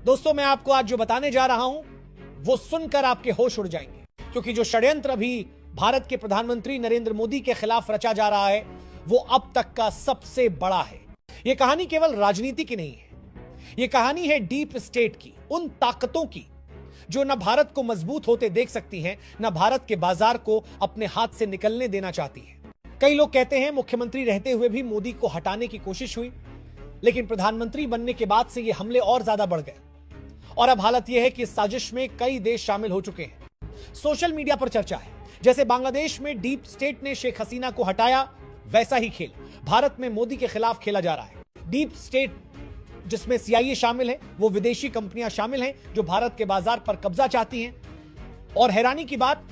दोस्तों, मैं आपको आज जो बताने जा रहा हूं वो सुनकर आपके होश उड़ जाएंगे, क्योंकि जो षड्यंत्र अभी भारत के प्रधानमंत्री नरेंद्र मोदी के खिलाफ रचा जा रहा है वो अब तक का सबसे बड़ा है। यह कहानी केवल राजनीति की नहीं है, यह कहानी है डीप स्टेट की, उन ताकतों की जो न भारत को मजबूत होते देख सकती हैं, न भारत के बाजार को अपने हाथ से निकलने देना चाहती हैं। कई लोग कहते हैं मुख्यमंत्री रहते हुए भी मोदी को हटाने की कोशिश हुई, लेकिन प्रधानमंत्री बनने के बाद से ये हमले और ज्यादा बढ़ गए और अब हालत यह है कि इस साजिश में कई देश शामिल हो चुके हैं। सोशल मीडिया पर चर्चा है, जैसे बांग्लादेश में डीप स्टेट ने शेख हसीना को हटाया, वैसा ही खेल भारत में मोदी के खिलाफ खेला जा रहा है। डीप स्टेट जिसमें CIA शामिल है, वो विदेशी कंपनियां शामिल हैं जो भारत के बाजार पर कब्जा चाहती हैं। और हैरानी की बात,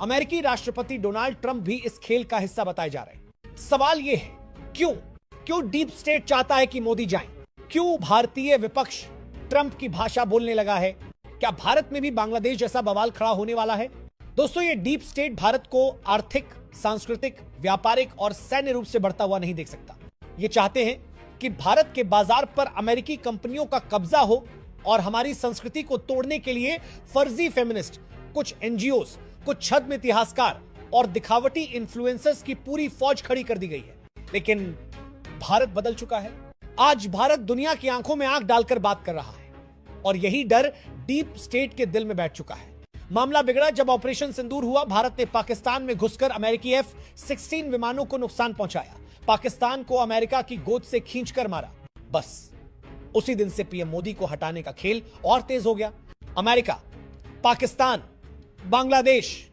अमेरिकी राष्ट्रपति डोनाल्ड ट्रंप भी इस खेल का हिस्सा बताए जा रहे हैं। सवाल यह है, क्यों डीप स्टेट चाहता है कि मोदी जाएं? क्यों भारतीय विपक्ष ट्रंप की भाषा बोलने लगा है? क्या भारत में भी बांग्लादेश जैसा बवाल खड़ा होने वाला है? दोस्तों, ये डीप स्टेट भारत को आर्थिक, सांस्कृतिक, व्यापारिक और सैन्य रूप से बढ़ता हुआ नहीं देख सकता। ये चाहते हैं कि भारत के बाजार पर अमेरिकी कंपनियों का कब्जा हो और हमारी संस्कृति को तोड़ने के लिए फर्जी फेमिनिस्ट, कुछ NGOs, कुछ छद्म इतिहासकार और दिखावटी इन्फ्लुएंसर्स की पूरी फौज खड़ी कर दी गई है। लेकिन भारत बदल चुका है। आज भारत दुनिया की आंखों में आंख डालकर बात कर रहा है और यही डर डीप स्टेट के दिल में बैठ चुका है। मामला बिगड़ा जब ऑपरेशन सिंदूर हुआ। भारत ने पाकिस्तान में घुसकर अमेरिकी F-16 विमानों को नुकसान पहुंचाया, पाकिस्तान को अमेरिका की गोद से खींचकर मारा। बस उसी दिन से पीएम मोदी को हटाने का खेल और तेज हो गया। अमेरिका, पाकिस्तान, बांग्लादेश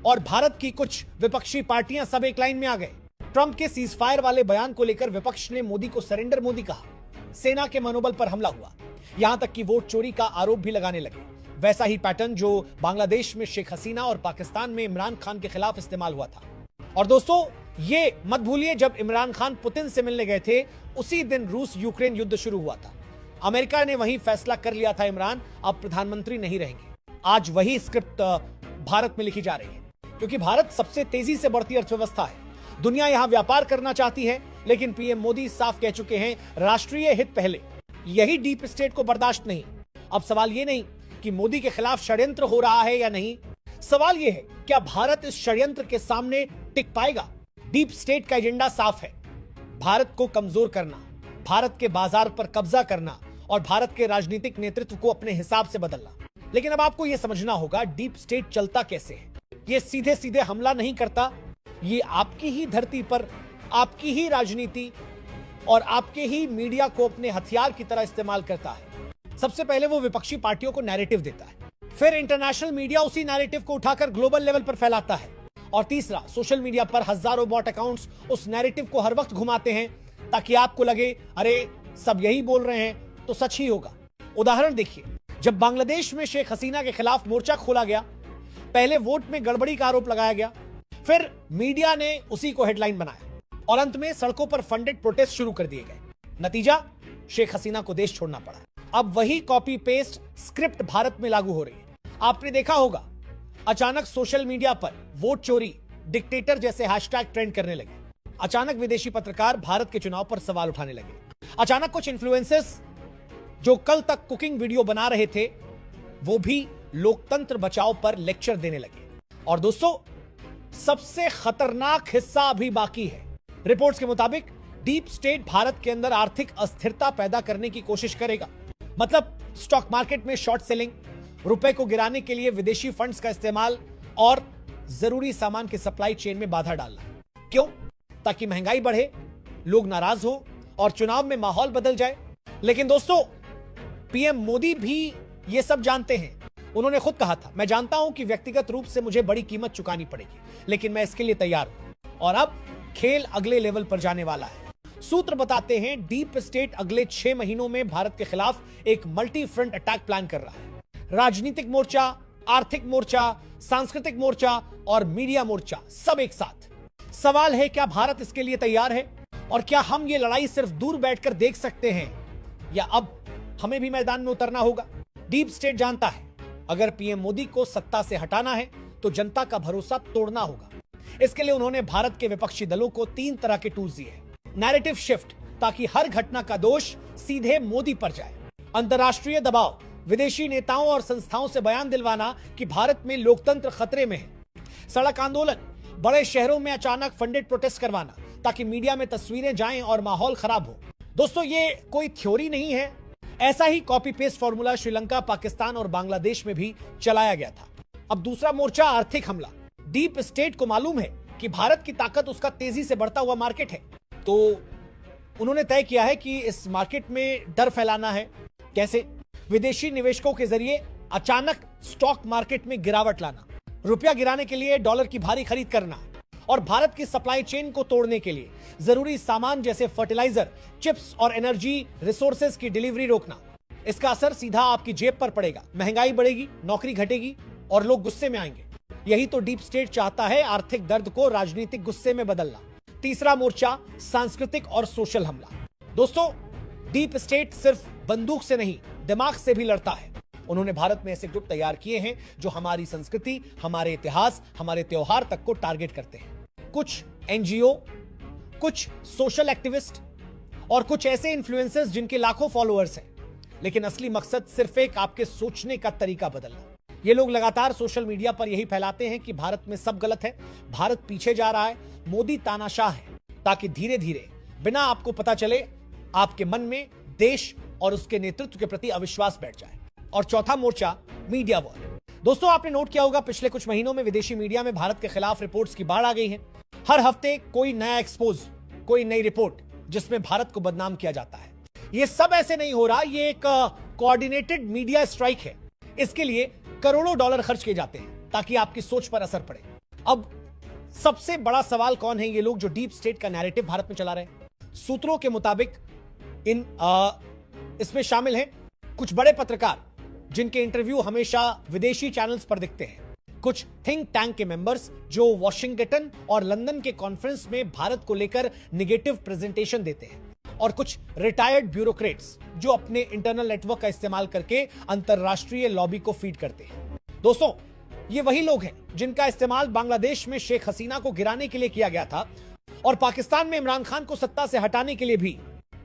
और भारत की कुछ विपक्षी पार्टियां सब एक लाइन में आ गए। ट्रंप के सीजफायर वाले बयान को लेकर विपक्ष ने मोदी को सरेंडर मोदी कहा। सेना के मनोबल पर हमला हुआ, यहां तक कि वोट चोरी का आरोप भी लगाने लगे। वैसा ही पैटर्न जो बांग्लादेश में शेख हसीना और पाकिस्तान में इमरान खान के खिलाफ इस्तेमाल हुआ था। और दोस्तों, ये मत भूलिए, जब इमरान खान पुतिन से मिलने गए थे उसी दिन रूस यूक्रेन युद्ध शुरू हुआ था। अमेरिका ने वही फैसला कर लिया था, इमरान अब प्रधानमंत्री नहीं रहेंगे। आज वही स्क्रिप्ट भारत में लिखी जा रही है, क्योंकि भारत सबसे तेजी से बढ़ती अर्थव्यवस्था है। दुनिया यहां व्यापार करना चाहती है, लेकिन पीएम मोदी साफ कह चुके हैं, राष्ट्रीय हित पहले। यही डीप स्टेट को बर्दाश्त नहीं। अब सवाल यह नहीं कि मोदी के खिलाफ षड्यंत्र हो रहा है या नहीं, सवाल यह है क्या भारत इस षड्यंत्र के सामने टिक पाएगा? डीप स्टेट का एजेंडा साफ है, भारत को कमजोर करना, भारत के बाजार पर कब्जा करना और भारत के राजनीतिक नेतृत्व को अपने हिसाब से बदलना। लेकिन अब आपको यह समझना होगा डीप स्टेट चलता कैसे है। यह सीधे सीधे हमला नहीं करता, ये आपकी ही धरती पर आपकी ही राजनीति और आपके ही मीडिया को अपने हथियार की तरह इस्तेमाल करता है। सबसे पहले वो विपक्षी पार्टियों को नैरेटिव देता है, फिर इंटरनेशनल मीडिया उसी नैरेटिव को उठाकर ग्लोबल लेवल पर फैलाता है, और तीसरा सोशल मीडिया पर हजारों बॉट अकाउंट्स उस नैरेटिव को हर वक्त घुमाते हैं ताकि आपको लगे अरे सब यही बोल रहे हैं तो सच ही होगा। उदाहरण देखिए, जब बांग्लादेश में शेख हसीना के खिलाफ मोर्चा खोला गया, पहले वोट में गड़बड़ी का आरोप लगाया गया, फिर मीडिया ने उसी को हेडलाइन बनाया और अंत में सड़कों पर फंडेड प्रोटेस्ट शुरू कर दिए गए। नतीजा, शेख हसीना को देश छोड़ना पड़ा। अब वही कॉपी पेस्ट स्क्रिप्ट भारत में लागू हो रही है। आपने देखा होगा, अचानक सोशल मीडिया पर वोट चोरी, डिक्टेटर जैसे हैशटैग ट्रेंड करने लगे। अचानक विदेशी पत्रकार भारत के चुनाव पर सवाल उठाने लगे। अचानक कुछ इन्फ्लुएंसर्स जो कल तक कुकिंग वीडियो बना रहे थे वो भी लोकतंत्र बचाओ पर लेक्चर देने लगे। और दोस्तों, सबसे खतरनाक हिस्सा अभी बाकी है। रिपोर्ट्स के मुताबिक डीप स्टेट भारत के अंदर आर्थिक अस्थिरता पैदा करने की कोशिश करेगा। मतलब स्टॉक मार्केट में शॉर्ट सेलिंग, रुपए को गिराने के लिए विदेशी फंड्स का इस्तेमाल और जरूरी सामान के सप्लाई चेन में बाधा डालना। क्यों? ताकि महंगाई बढ़े, लोग नाराज हो और चुनाव में माहौल बदल जाए। लेकिन दोस्तों, पीएम मोदी भी ये सब जानते हैं। उन्होंने खुद कहा था, मैं जानता हूं कि व्यक्तिगत रूप से मुझे बड़ी कीमत चुकानी पड़ेगी, लेकिन मैं इसके लिए तैयार हूं। और अब खेल अगले लेवल पर जाने वाला है। सूत्र बताते हैं डीप स्टेट अगले 6 महीनों में भारत के खिलाफ एक मल्टी फ्रंट अटैक प्लान कर रहा है। राजनीतिक मोर्चा, आर्थिक मोर्चा, सांस्कृतिक मोर्चा और मीडिया मोर्चा सब एक साथ। सवाल है, क्या भारत इसके लिए तैयार है? और क्या हम ये लड़ाई सिर्फ दूर बैठकर देख सकते हैं, या अब हमें भी मैदान में उतरना होगा? डीप स्टेट जानता है, अगर पीएम मोदी को सत्ता से हटाना है तो जनता का भरोसा तोड़ना होगा। इसके लिए उन्होंने भारत के विपक्षी दलों को 3 तरह के टूल्स दिए हैं। नैरेटिव शिफ्ट, ताकि हर घटना का दोष सीधे मोदी पर जाए। अंतर्राष्ट्रीय दबाव, विदेशी नेताओं और संस्थाओं से बयान दिलवाना कि भारत में लोकतंत्र खतरे में है, सड़क आंदोलन, बड़े शहरों में अचानक फंडेड प्रोटेस्ट करवाना ताकि मीडिया में तस्वीरें जाएं और माहौल खराब हो। दोस्तों, ये कोई थ्योरी नहीं है, ऐसा ही copy paste formula Sri Lanka, Pakistan और बांग्लादेश में भी चलाया गया था। अब दूसरा मोर्चा, आर्थिक हमला। डीप स्टेट को मालूम है कि भारत की ताकत उसका तेजी से बढ़ता हुआ मार्केट है, तो उन्होंने तय किया है कि इस मार्केट में डर फैलाना है। कैसे? विदेशी निवेशकों के जरिए अचानक स्टॉक मार्केट में गिरावट लाना, रुपया गिराने के लिए डॉलर की भारी खरीद करना और भारत की सप्लाई चेन को तोड़ने के लिए जरूरी सामान जैसे फर्टिलाइजर, चिप्स और एनर्जी रिसोर्सेज की डिलीवरी रोकना। इसका असर सीधा आपकी जेब पर पड़ेगा, महंगाई बढ़ेगी, नौकरी घटेगी और लोग गुस्से में आएंगे। यही तो डीप स्टेट चाहता है, आर्थिक दर्द को राजनीतिक गुस्से में बदलना। तीसरा मोर्चा, सांस्कृतिक और सोशल हमला। दोस्तों, डीप स्टेट सिर्फ बंदूक से नहीं, दिमाग से भी लड़ता है। उन्होंने भारत में ऐसे ग्रुप तैयार किए हैं जो हमारी संस्कृति, हमारे इतिहास, हमारे त्योहार तक को टारगेट करते हैं। कुछ एनजीओ, कुछ सोशल एक्टिविस्ट और कुछ ऐसे इन्फ्लुएंसर्स जिनके लाखों फॉलोअर्स हैं, लेकिन असली मकसद सिर्फ एक आपके सोचने का तरीका बदलना। ये लोग लगातार सोशल मीडिया पर यही फैलाते हैं कि भारत में सब गलत है, भारत पीछे जा रहा है, मोदी तानाशाह है, ताकि धीरे धीरे बिना आपको पता चले आपके मन में देश और उसके नेतृत्व के प्रति अविश्वास बैठ जाए। और चौथा मोर्चा, मीडिया वॉर। दोस्तों, आपने नोट किया होगा पिछले कुछ महीनों में विदेशी मीडिया में भारत के खिलाफ रिपोर्ट्स की बाढ़ आ गई है। हर हफ्ते कोई नया एक्सपोज, कोई नई रिपोर्ट जिसमें भारत को बदनाम किया जाता है। ये सब ऐसे नहीं हो रहा, ये एक कोऑर्डिनेटेड मीडिया स्ट्राइक है। इसके लिए करोड़ों डॉलर खर्च किए जाते हैं ताकि आपकी सोच पर असर पड़े। अब सबसे बड़ा सवाल, कौन है ये लोग जो डीप स्टेट का नैरेटिव भारत में चला रहे हैं? सूत्रों के मुताबिक इसमें शामिल हैं कुछ बड़े पत्रकार जिनके इंटरव्यू हमेशा विदेशी चैनल्स पर दिखते हैं, कुछ थिंक टैंक के मेंबर्स जो वॉशिंगटन और लंदन के कॉन्फ्रेंस में भारत को लेकर नेगेटिव प्रेजेंटेशन देते हैं, और कुछ रिटायर्ड ब्यूरोक्रेट्स जो अपने इंटरनल नेटवर्क का इस्तेमाल करके अंतरराष्ट्रीय लॉबी को फीड करते हैं। दोस्तों, ये वही लोग हैं जिनका इस्तेमाल बांग्लादेश में शेख हसीना को गिराने के लिए किया गया था और पाकिस्तान में इमरान खान को सत्ता से हटाने के लिए भी।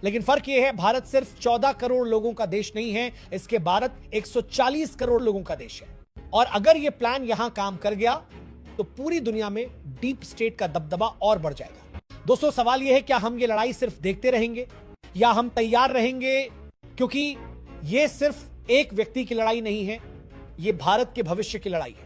लेकिन फर्क यह है, भारत सिर्फ 14 करोड़ लोगों का देश नहीं है, इसके भारत 140 करोड़ लोगों का देश है। और अगर यह प्लान यहां काम कर गया तो पूरी दुनिया में डीप स्टेट का दबदबा और बढ़ जाएगा। दोस्तों, सवाल यह है, क्या हम ये लड़ाई सिर्फ देखते रहेंगे या हम तैयार रहेंगे? क्योंकि यह सिर्फ एक व्यक्ति की लड़ाई नहीं है, यह भारत के भविष्य की लड़ाई है।